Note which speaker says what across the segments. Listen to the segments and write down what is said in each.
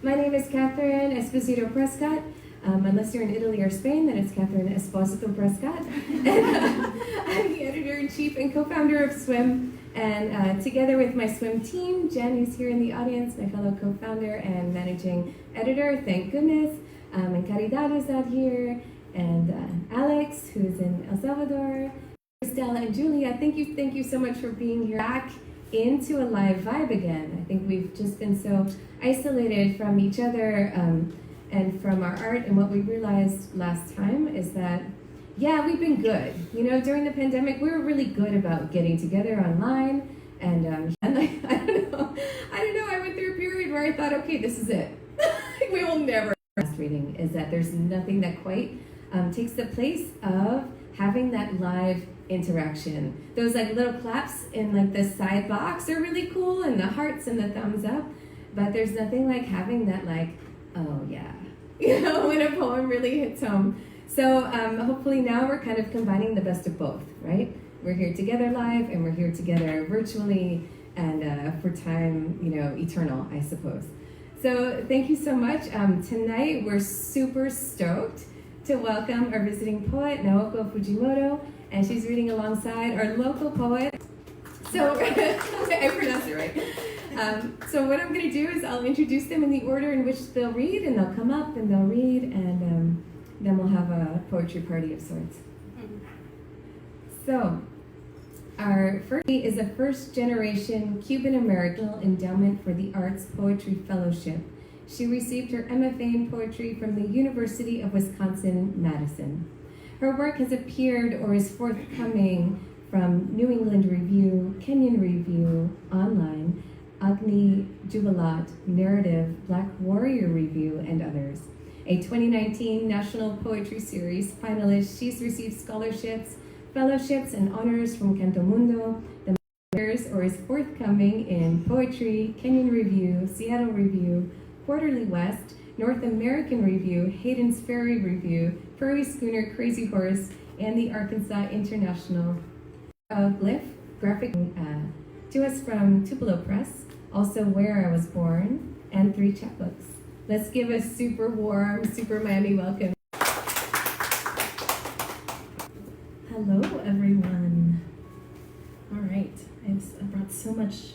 Speaker 1: My name is Catherine Esposito Prescott. Unless you're in Italy or Spain, then it's Catherine Esposito Prescott. I'm the editor-in-chief and co-founder of Swim. And together with my Swim team, Jen, who's here in the audience, my fellow co-founder and managing editor, thank goodness. And Caridad is out here. And Alex, who's in El Salvador. Stella and Julia, thank you so much for being here. Back into a live vibe again. I think we've just been so isolated from each other and from our art, and what we realized last time is that, yeah, we've been good. You know, during the pandemic, we were really good about getting together online, and I don't know, I went through a period where I thought, okay, this is it. We will never. Last reading is that there's nothing that quite takes the place of having that live interaction. Those like little claps in like the side box are really cool, and the hearts and the thumbs up, but there's nothing like having that like, oh yeah, you know, when a poem really hits home. So hopefully now we're kind of combining the best of both, right? We're here together live, and we're here together virtually, and for time, you know, eternal, I suppose. So thank you so much. Tonight we're super stoked to welcome our visiting poet, Naoko Fujimoto, and she's reading alongside our local poet. So, I pronounced it right. So what I'm gonna do is I'll introduce them in the order in which they'll read, and they'll come up and they'll read, and then we'll have a poetry party of sorts. So, our first is a first-generation Cuban-American Endowment for the Arts Poetry Fellowship. She received her MFA in poetry from the University of Wisconsin-Madison. Her work has appeared or is forthcoming from New England Review, Kenyon Review, Online, Agni Jubilat, Narrative, Black Warrior Review, and others. A 2019 National Poetry Series finalist, she's received scholarships, fellowships, and honors from Canto Mundo, the Makers, or is forthcoming in Poetry, Kenyon Review, Seattle Review, Quarterly West, North American Review, Hayden's Ferry Review, Furry Schooner, Crazy Horse, and the Arkansas International Glyph graphic to us from Tupelo Press, also Where I Was Born, and 3 chapbooks. Let's give a super warm, super Miami welcome.
Speaker 2: Hello, everyone. All right, I brought so much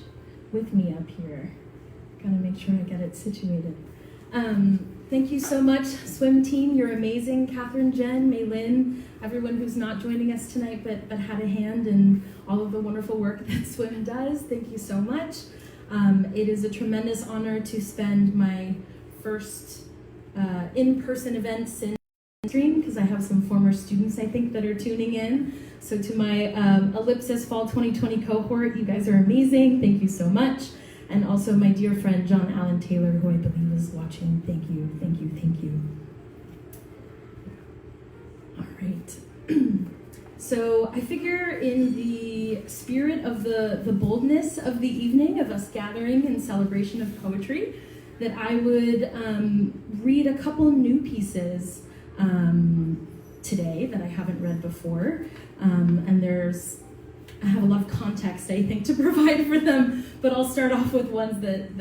Speaker 2: with me up here. Gotta make sure I get it situated. Thank you so much, Swim team. You're amazing. Catherine, Jen, Maylin, everyone who's not joining us tonight but had a hand in all of the wonderful work that Swim does. Thank you so much. It is a tremendous honor to spend my first in-person event since stream, because I have some former students, I think, that are tuning in. So to my Ellipsis Fall 2020 cohort, you guys are amazing. Thank you so much. And also my dear friend, John Allen Taylor, who I believe is watching. Thank you, thank you, thank you. All right. So I figure in the spirit of the boldness of the evening, of us gathering in celebration of poetry, that I would read a couple new pieces today that I haven't read before. And I have a lot of context, I think, to provide for them, but I'll start off with ones that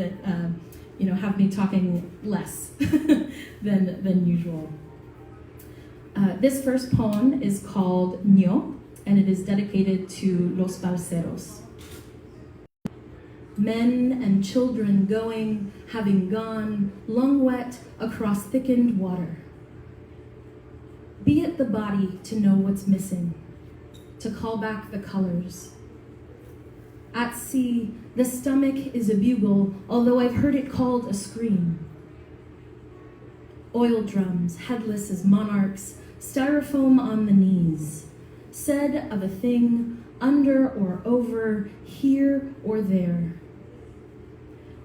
Speaker 2: you know, have me talking less than usual. This first poem is called Ño, and it is dedicated to Los Balseros. Men and children going, having gone, lung wet across thickened water. Be it the body to know what's missing, to call back the colors. At sea, the stomach is a bugle, although I've heard it called a scream. Oil drums, headless as monarchs, styrofoam on the knees, said of a thing under or over, here or there.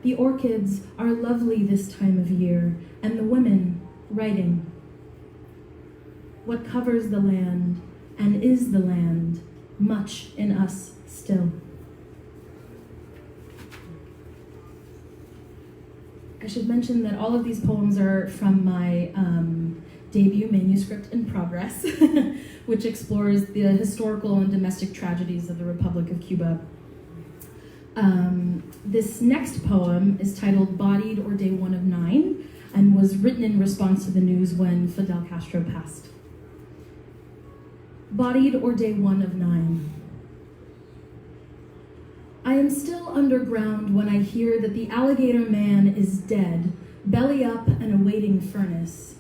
Speaker 2: The orchids are lovely this time of year, and the women writing. What covers the land, and is the land, much in us still. I should mention that all of these poems are from my debut manuscript in progress, which explores the historical and domestic tragedies of the Republic of Cuba. This next poem is titled Bodied or Day 1 of 9 and was written in response to the news when Fidel Castro passed. Bodied or Day 1 of 9. I am still underground when I hear that the alligator man is dead, belly up and awaiting furnace.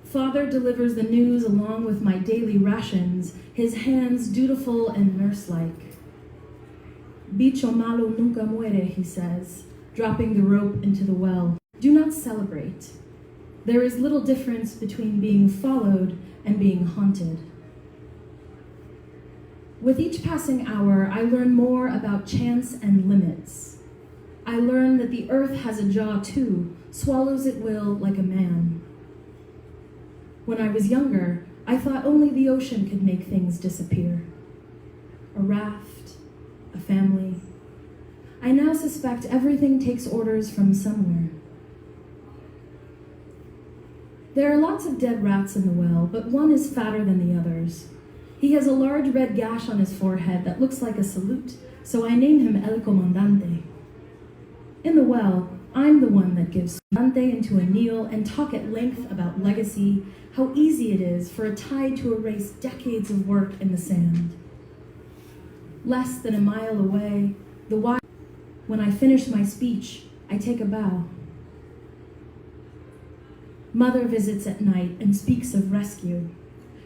Speaker 2: Father delivers the news along with my daily rations, his hands dutiful and nurse-like. Bicho malo nunca muere, he says, dropping the rope into the well. Do not celebrate. There is little difference between being followed and being haunted. With each passing hour, I learn more about chance and limits. I learn that the earth has a jaw too, swallows at will like a man. When I was younger, I thought only the ocean could make things disappear. A raft, a family. I now suspect everything takes orders from somewhere. There are lots of dead rats in the well, but one is fatter than the others. He has a large red gash on his forehead that looks like a salute, so I name him El Comandante. In the well, I'm the one that gives Comandante into a kneel and talk at length about legacy, how easy it is for a tide to erase decades of work in the sand. Less than a mile away, the wire. When I finish my speech, I take a bow. Mother visits at night and speaks of rescue.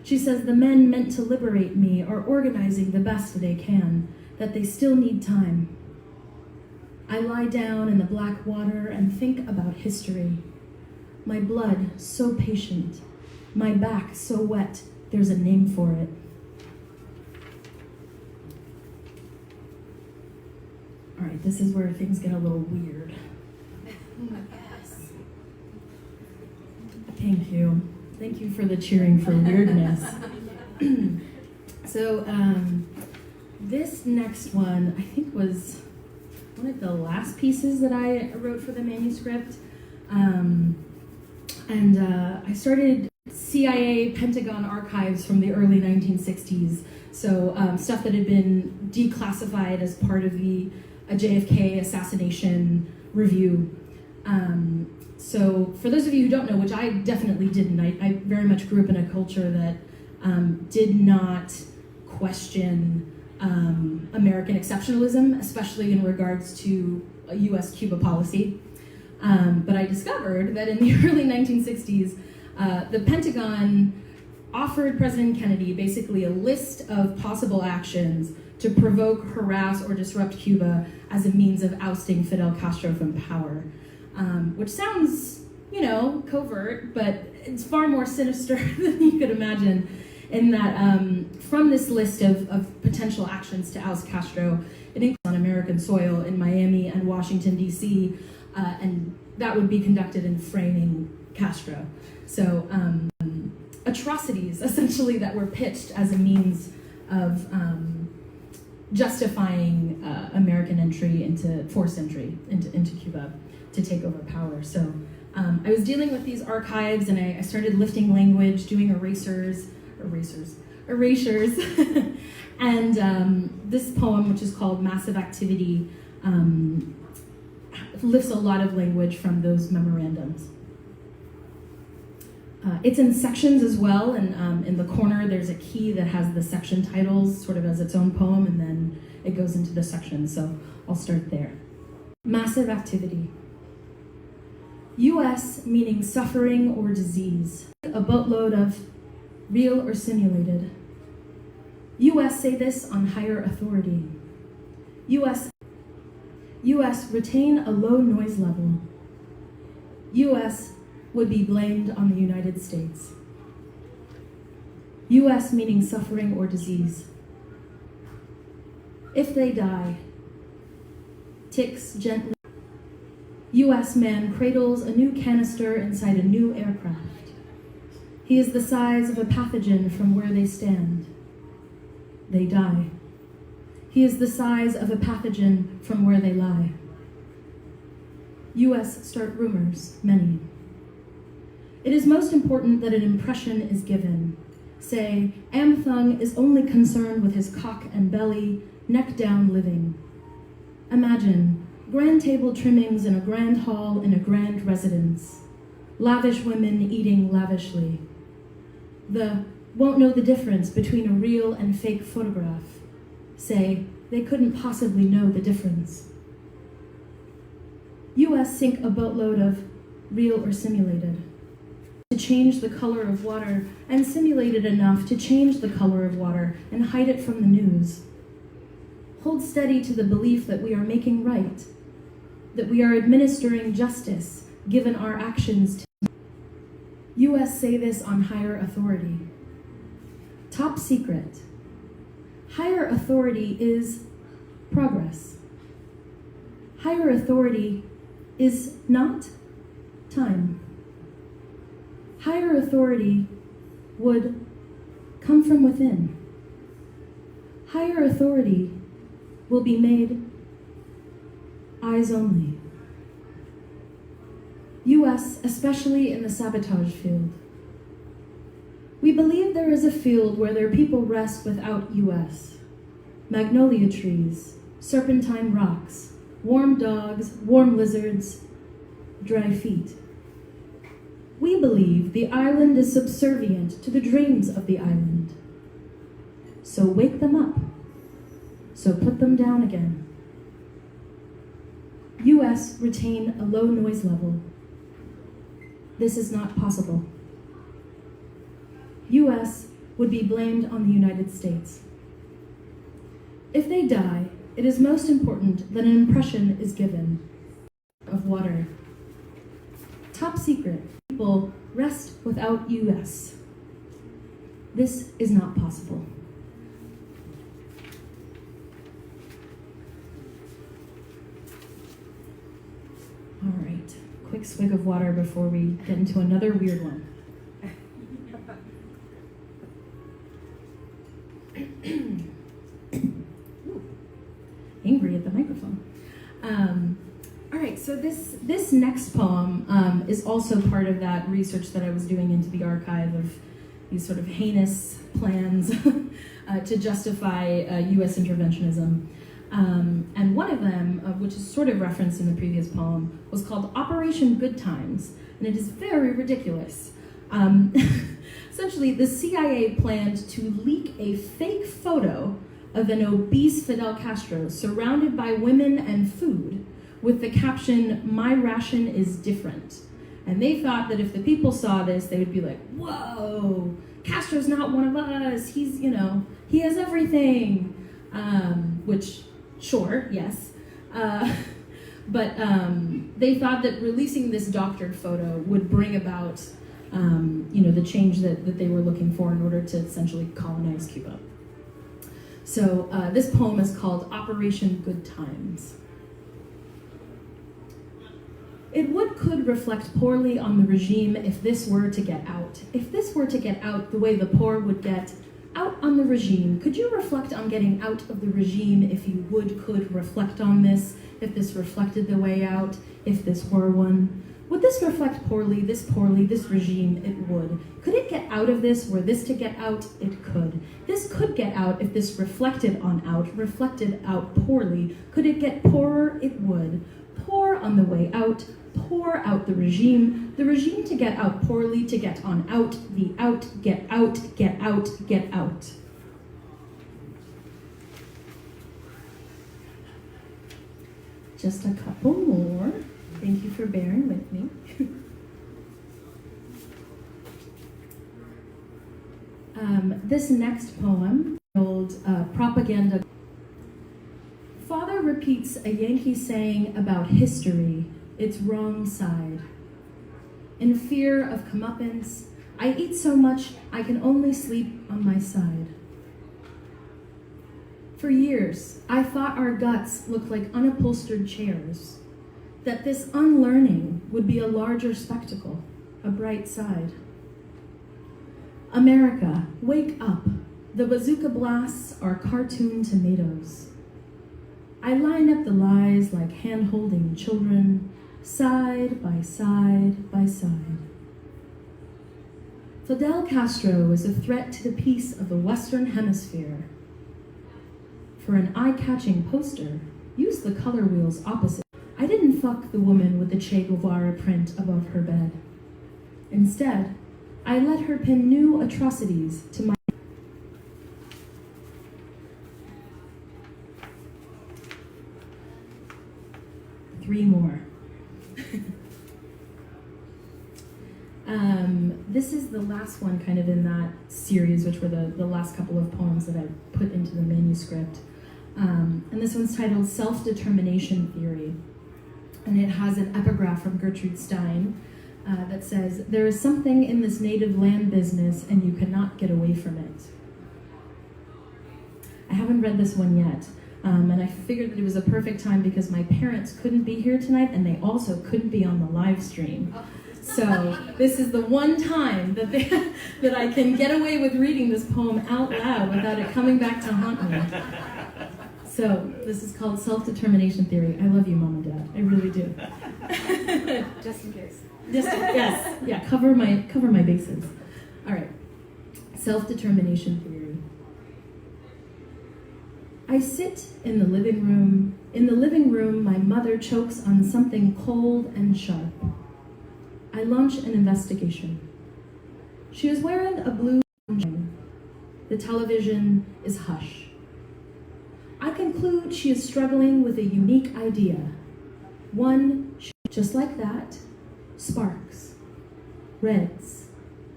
Speaker 2: She says the men meant to liberate me are organizing the best they can, that they still need time. I lie down in the black water and think about history. My blood so patient, my back so wet, there's a name for it. All right, this is where things get a little weird. Thank you. Thank you for the cheering for weirdness. So this next one, I think, was one of the last pieces that I wrote for the manuscript. I started CIA Pentagon archives from the early 1960s. So stuff that had been declassified as part of the JFK assassination review. So for those of you who don't know, which I definitely didn't, I very much grew up in a culture that did not question American exceptionalism, especially in regards to a U.S.-Cuba policy. But I discovered that in the early 1960s, the Pentagon offered President Kennedy basically a list of possible actions to provoke, harass, or disrupt Cuba as a means of ousting Fidel Castro from power. Which sounds, covert, but it's far more sinister than you could imagine, in that from this list of potential actions to oust Castro, it includes on American soil in Miami and Washington, D.C., and that would be conducted in framing Castro. So atrocities, essentially, that were pitched as a means of justifying American forced entry into Cuba to take over power. So I was dealing with these archives, and I started lifting language, doing erasures, and this poem, which is called Massive Activity, lifts a lot of language from those memorandums. It's in sections as well, and in the corner there's a key that has the section titles sort of as its own poem, and then it goes into the section, so I'll start there. Massive Activity. US meaning suffering or disease, a boatload of real or simulated. US say this on higher authority. US retain a low noise level. US would be blamed on the United States. US meaning suffering or disease. If they die, ticks gently. US man cradles a new canister inside a new aircraft. He is the size of a pathogen from where they stand. They die. He is the size of a pathogen from where they lie. US start rumors, many. It is most important that an impression is given. Say, Amthung is only concerned with his cock and belly, neck down living. Imagine grand table trimmings in a grand hall in a grand residence, lavish women eating lavishly. The won't know the difference between a real and fake photograph. Say, they couldn't possibly know the difference. US sink a boatload of real or simulated to change the color of water, and simulated enough to change the color of water and hide it from the news. Hold steady to the belief that we are making right, that we are administering justice given our actions. US say this on higher authority. Top secret. Higher authority is progress. Higher authority is not time. Higher authority would come from within. Higher authority will be made eyes only. US, especially in the sabotage field. We believe there is a field where their people rest without US. Magnolia trees, serpentine rocks, warm dogs, warm lizards, dry feet. We believe the island is subservient to the dreams of the island. So wake them up. So put them down again. US retain a low noise level. This is not possible. US would be blamed on the United States. If they die, it is most important that an impression is given of water. Top secret, people rest without US. This is not possible. All right, quick swig of water before we get into another weird one. Angry at the microphone. All right, so this next poem is also part of that research that I was doing into the archive of these sort of heinous plans to justify US interventionism. And one of them, which is sort of referenced in the previous poem, was called Operation Good Times, and it is very ridiculous. Essentially, the CIA planned to leak a fake photo of an obese Fidel Castro surrounded by women and food with the caption, "My ration is different." And they thought that if the people saw this, they would be like, whoa, Castro's not one of us. He's, he has everything. Which, sure, yes. But they thought that releasing this doctored photo would bring about, the change that they were looking for in order to essentially colonize Cuba. So this poem is called Operation Good Times. It could reflect poorly on the regime if this were to get out. If this were to get out the way the poor would get out on the regime, could you reflect on getting out of the regime if you could reflect on this, if this reflected the way out, if this were one? Would this reflect poorly, this regime? It would. Could it get out of this? Were this to get out? It could. This could get out if this reflected out poorly. Could it get poorer? It would. Poor on the way out, pour out the regime to get out poorly, to get on out, the out, get out, get out, get out. Just a couple more. Thank you for bearing with me. This next poem, called Propaganda. Father repeats a Yankee saying about history, its wrong side. In fear of comeuppance, I eat so much I can only sleep on my side. For years, I thought our guts looked like unupholstered chairs, that this unlearning would be a larger spectacle, a bright side. America, wake up. The bazooka blasts are cartoon tomatoes. I line up the lies like hand-holding children, side by side by side. Fidel Castro is a threat to the peace of the Western Hemisphere. For an eye-catching poster, use the color wheels opposite. I didn't fuck the woman with the Che Guevara print above her bed. Instead, I let her pin new atrocities to my 3 more. This is the last one kind of in that series, which were the last couple of poems that I put into the manuscript. And this one's titled Self-Determination Theory. And it has an epigraph from Gertrude Stein that says, "There is something in this native land business and you cannot get away from it." I haven't read this one yet. And I figured that it was a perfect time because my parents couldn't be here tonight and they also couldn't be on the live stream. So this is the one time that that I can get away with reading this poem out loud without it coming back to haunt me. So this is called Self-Determination Theory. I love you, Mom and Dad. I really do.
Speaker 1: Just in case.
Speaker 2: Yes. Yeah, cover my bases. All right. Self-Determination Theory. I sit in the living room. In the living room, my mother chokes on something cold and sharp. I launch an investigation. She is wearing a blue jean. The television is hush. I conclude she is struggling with a unique idea. One, just like that, sparks, reds,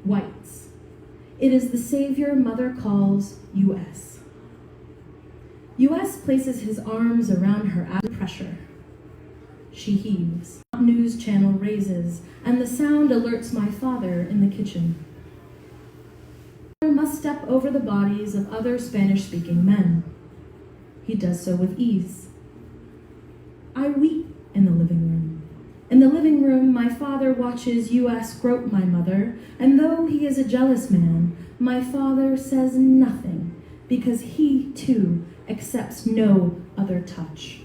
Speaker 2: whites. It is the savior mother calls U.S. U.S. places his arms around her under pressure. She heaves. News channel raises, and the sound alerts my father in the kitchen. I must step over the bodies of other Spanish-speaking men. He does so with ease. I weep in the living room. In the living room, my father watches U.S. grope my mother, and though he is a jealous man, my father says nothing because he, too, accepts no other touch.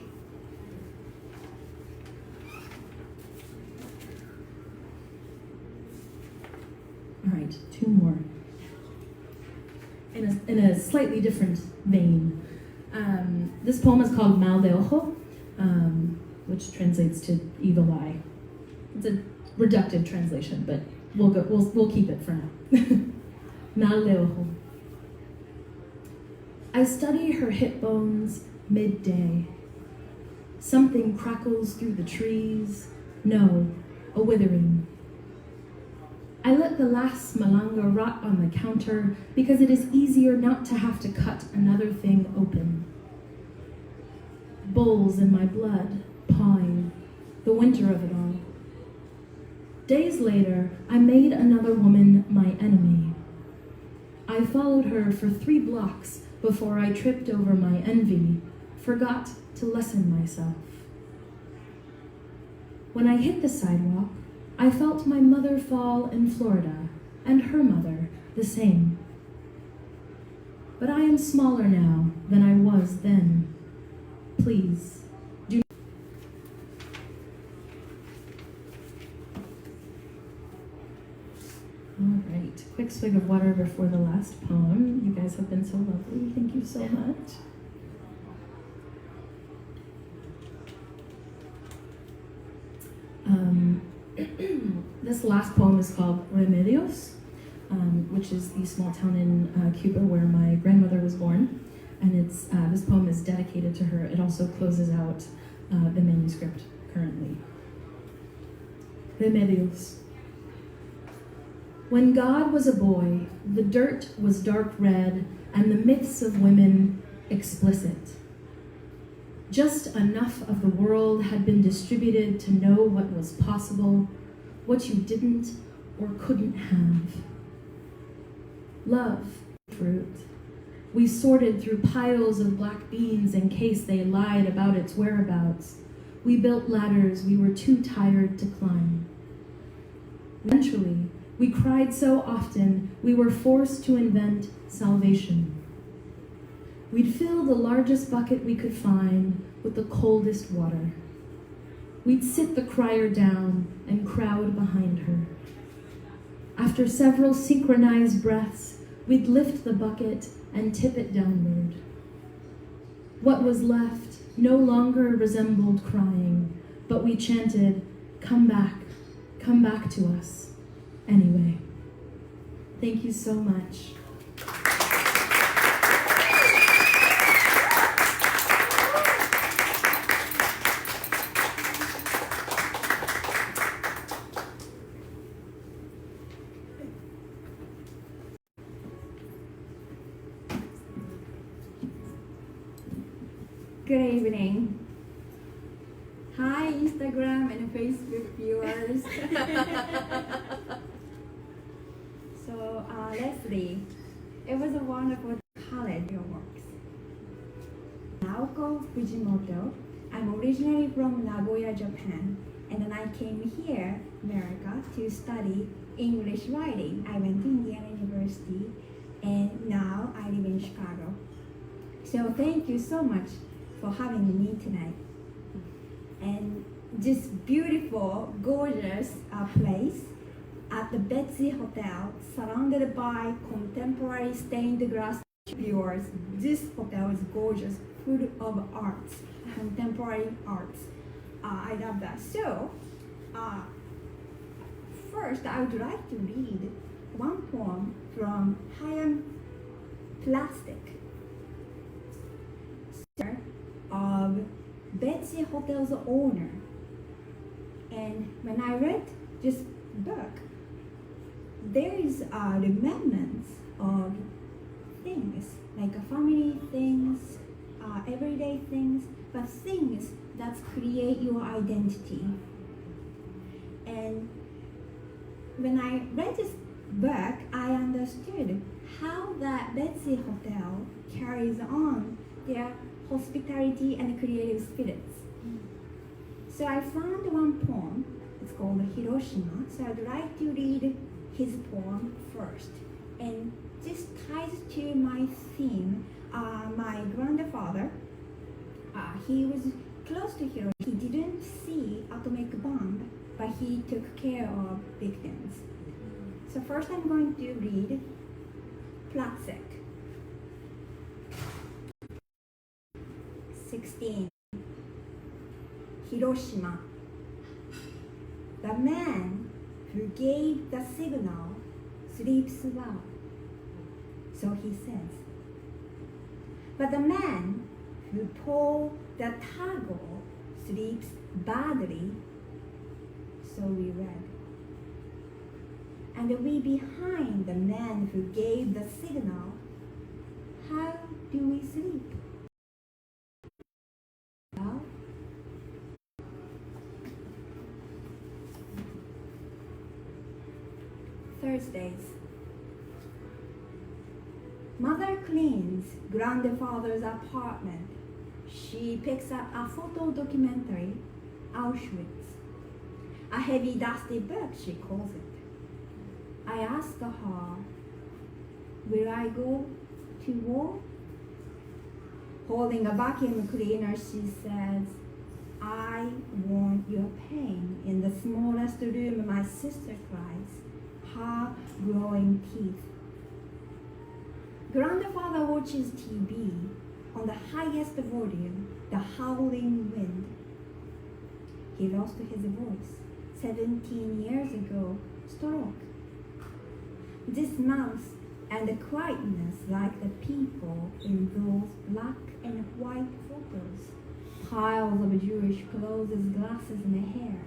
Speaker 2: All right, 2 more. In a slightly different vein. This poem is called Mal de Ojo, which translates to evil eye. It's a reductive translation, but we'll keep it for now. Mal de Ojo. I study her hip bones midday. Something crackles through the trees. No, a withering. I let the last malanga rot on the counter because it is easier not to have to cut another thing open. Bulls in my blood, pawing, the winter of it all. Days later, I made another woman my enemy. I followed her for 3 blocks before I tripped over my envy, forgot to lessen myself. When I hit the sidewalk, I felt my mother fall in Florida, and her mother the same. But I am smaller now than I was then. Please, do not. All right, quick swig of water before the last poem. You guys have been so lovely. Thank you so much. This last poem is called Remedios, which is the small town in Cuba where my grandmother was born. And this poem is dedicated to her. It also closes out the manuscript currently. Remedios. When God was a boy, the dirt was dark red and the myths of women explicit. Just enough of the world had been distributed to know what was possible, what you didn't or couldn't have. Love, fruit. We sorted through piles of black beans in case they lied about its whereabouts. We built ladders we were too tired to climb. Eventually, we cried so often we were forced to invent salvation. We'd fill the largest bucket we could find with the coldest water. We'd sit the crier down and crowd behind her. After several synchronized breaths, we'd lift the bucket and tip it downward. What was left no longer resembled crying, but we chanted, come back to us, anyway. Thank you so much.
Speaker 3: Good evening. Hi, Instagram and Facebook viewers. So, Leslie, it was a wonderful college your works. Naoko Fujimoto. I'm originally from Nagoya, Japan, and then I came here, America, to study English writing. I went to Indiana University, and now I live in Chicago. So thank you so much for having me tonight. And this beautiful, gorgeous place at the Betsy Hotel, surrounded by contemporary stained glass viewers. This hotel is gorgeous, full of arts, contemporary arts. I love that. So, first I would like to read one poem from Hayam Plastic of Betsy Hotel's owner. And when I read this book, there is remembrance of things, like family things, everyday things, but things that create your identity. And when I read this book, I understood how that Betsy Hotel carries on their hospitality and creative spirits. So I found one poem, it's called Hiroshima, so I'd like to read his poem first. And this ties to my theme. My grandfather, he was close to Hiroshima. He didn't see atomic bomb, but he took care of victims. So first I'm going to read Plastic. 16. Hiroshima. The man who gave the signal sleeps well, so he says. But the man who pulled the toggle sleeps badly, so we read. And we behind the man who gave the signal, how do we sleep? Well, Thursdays. Mother cleans grandfather's apartment. She picks up a photo documentary, Auschwitz. A heavy, dusty book, she calls it. I ask her, will I go to war? Holding a vacuum cleaner, she says, I want your pain. In the smallest room, my sister cries, her growing teeth. Grandfather watches TV on the highest volume, the howling wind. He lost his voice 17 years ago, stroke. This month and the quietness like the people in those black and white photos. Piles of Jewish clothes, glasses and hair,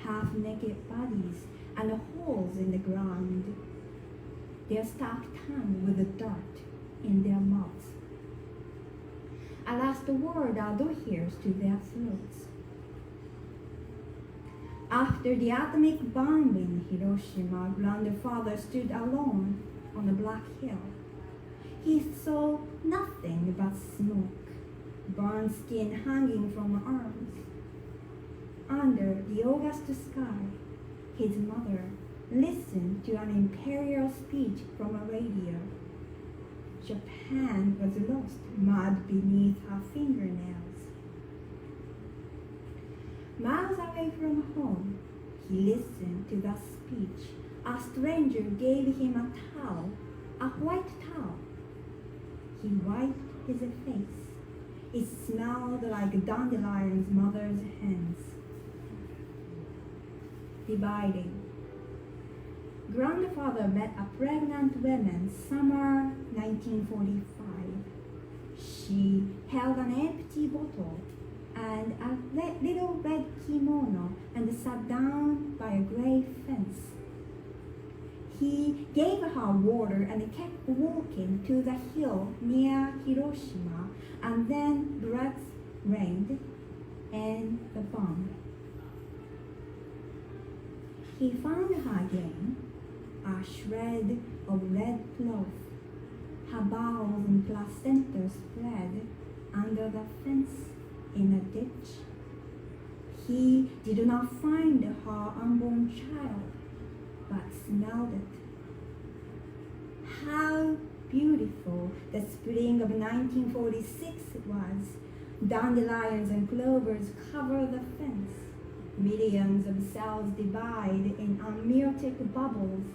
Speaker 3: half-naked bodies and holes in the ground. Their stuck tongue with the dirt in their mouths. A last word adheres to their throats. After the atomic bomb in Hiroshima, grandfather stood alone on a black hill. He saw nothing but smoke, burned skin hanging from arms. Under the August sky, his mother listened to an imperial speech from a radio. Japan was lost, mud beneath her fingernails. Miles away from home, he listened to the speech. A stranger gave him a towel, a white towel. He wiped his face. It smelled like dandelion's mother's hands. Dividing. Grandfather met a pregnant woman summer 1945. She held an empty bottle and a little red kimono and sat down by a gray fence. He gave her water and kept walking to the hill near Hiroshima, and then bullets rained and the bomb. He found her again, a shred of red cloth, her bowels and placenta spread under the fence in a ditch. He did not find her unborn child, but smelled it. How beautiful the spring of 1946 was. Dandelions and clovers cover the fence. Millions of cells divide in amniotic bubbles.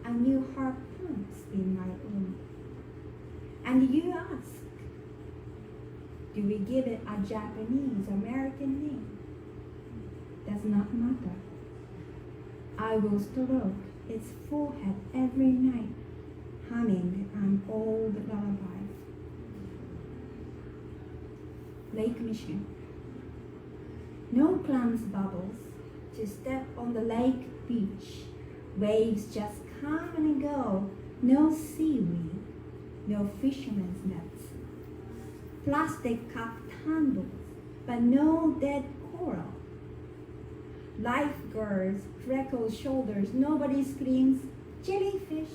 Speaker 3: A new harpoon spin my own. And you ask, do we give it a Japanese American name? Does not matter. I will stroke its forehead every night, humming an old lullaby. Lake Michigan. No clams bubbles to step on the lake beach. Waves just come and go. No seaweed, no fisherman's nets. Plastic cup handles, but no dead coral. Lifeguards, freckled shoulders, nobody screams, jellyfish.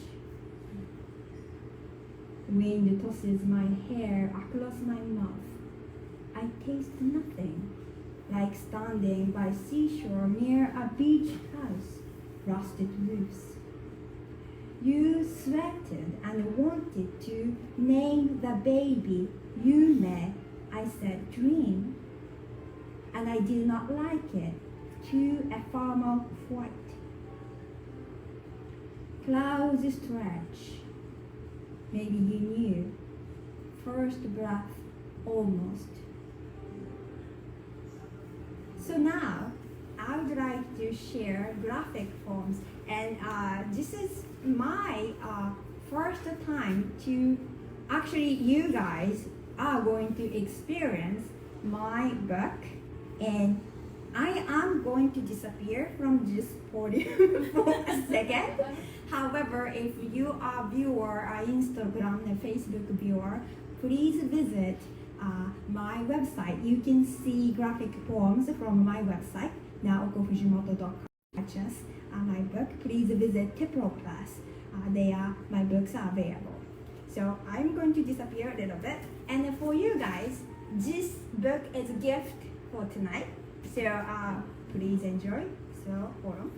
Speaker 3: Wind tosses my hair across my mouth. I taste nothing, like standing by seashore near a beach house, rusted roofs. You sweated and wanted to name the baby Yume. I said dream, and I did not like it. To a formal flight. Clouds stretch. Maybe you knew. First breath, almost. So now, I would like to share graphic forms, and this is my first time to, actually you guys are going to experience my book, and I am going to disappear from this podium for a second. However, if you are viewer, Instagram and Facebook viewer, please visit my website. You can see graphic poems from my website, naokofujimoto.com. Purchase my book. Please visit Tipro Plus. There, my books are available. So I'm going to disappear a little bit. And for you guys, this book is a gift for tonight. So please enjoy. So hold on.